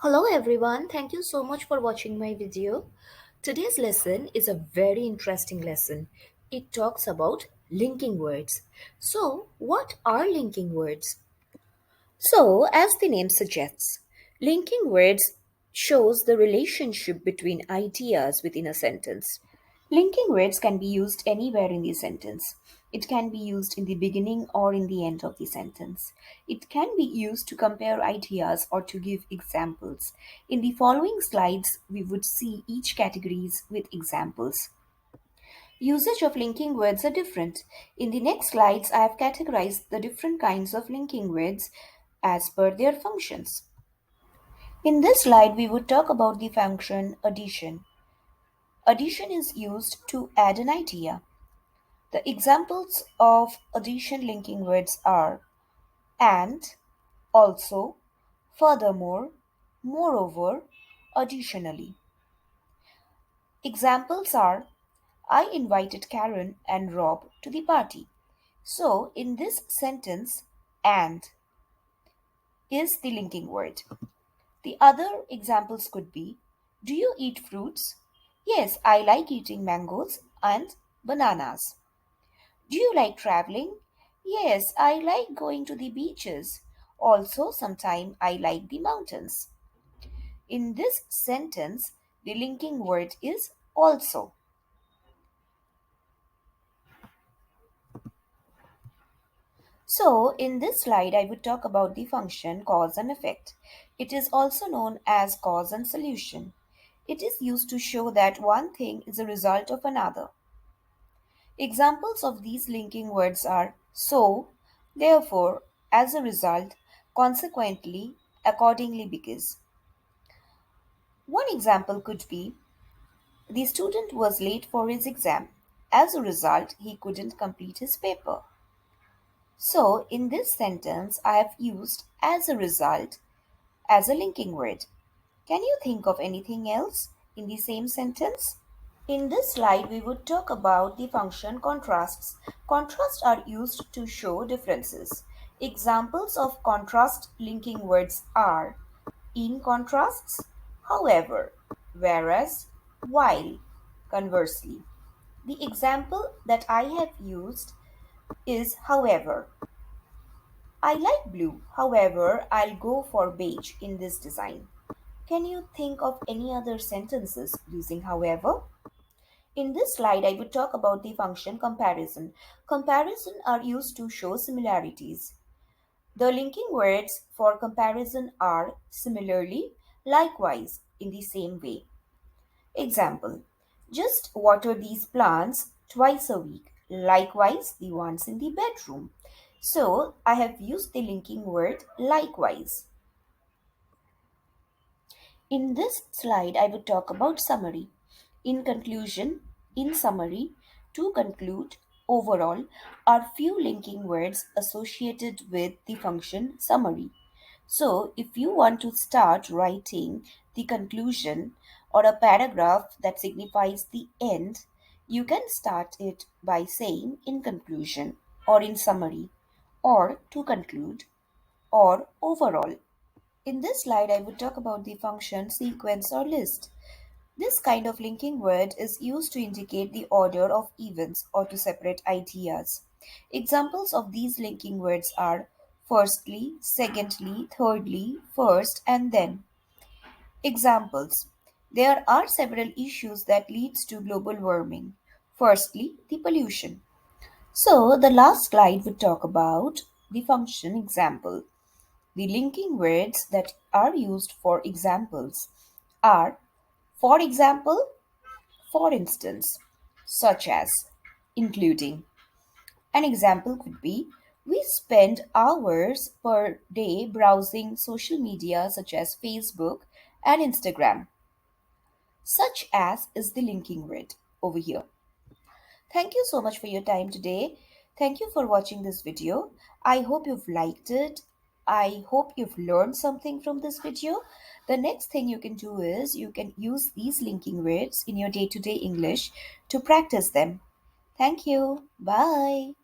Hello everyone, thank you so much for watching my video. Today's lesson is a very interesting lesson. It talks about linking words. So, what are linking words? So, as the name suggests, linking words shows the relationship between ideas within a sentence. Linking words can be used anywhere in the sentence. It can be used in the beginning or in the end of the sentence. It can be used to compare ideas or to give examples. In the following slides, we would see each categories with examples. Usage of linking words are different. In the next slides, I have categorized the different kinds of linking words as per their functions. In this slide, we would talk about the function addition. Addition is used to add an idea. The examples of addition linking words are and, also, furthermore, moreover, additionally. Examples are I invited Karen and Rob to the party. So, in this sentence, and is the linking word. The other examples could be do you eat fruits? Yes, I like eating mangoes and bananas. Do you like traveling? Yes, I like going to the beaches. Also, sometimes I like the mountains. In this sentence, the linking word is also. So, in this slide, I would talk about the function cause and effect. It is also known as cause and solution. It is used to show that one thing is a result of another. Examples of these linking words are so, therefore, as a result, consequently, accordingly, because. One example could be the student was late for his exam. As a result, he couldn't complete his paper. So, in this sentence, I have used as a result as a linking word. Can you think of anything else in the same sentence? In this slide, we would talk about the function contrasts. Contrasts are used to show differences. Examples of contrast linking words are in contrasts, however, whereas, while, conversely. The example that I have used is however. I like blue, however, I'll go for beige in this design. Can you think of any other sentences using however? In this slide, I would talk about the function comparison. Comparison are used to show similarities. The linking words for comparison are similarly, likewise, in the same way. Example, just water these plants twice a week, likewise the ones in the bedroom. So, I have used the linking word likewise. In this slide, I would talk about summary. In conclusion, in summary, to conclude, overall, are few linking words associated with the function summary. So, if you want to start writing the conclusion or a paragraph that signifies the end, you can start it by saying in conclusion or in summary or to conclude or overall. In this slide, I would talk about the function sequence or list. This kind of linking word is used to indicate the order of events or to separate ideas. Examples of these linking words are firstly, secondly, thirdly, first, and then. Examples. There are several issues that leads to global warming. Firstly, the pollution. So, the last slide would talk about the function example. The linking words that are used for examples are, for example, for instance, such as, including. An example could be, we spend hours per day browsing social media such as Facebook and Instagram. Such as is the linking word over here. Thank you so much for your time today. Thank you for watching this video. I hope you've liked it. I hope you've learned something from this video. The next thing you can do is you can use these linking words in your day-to-day English to practice them. Thank you. Bye.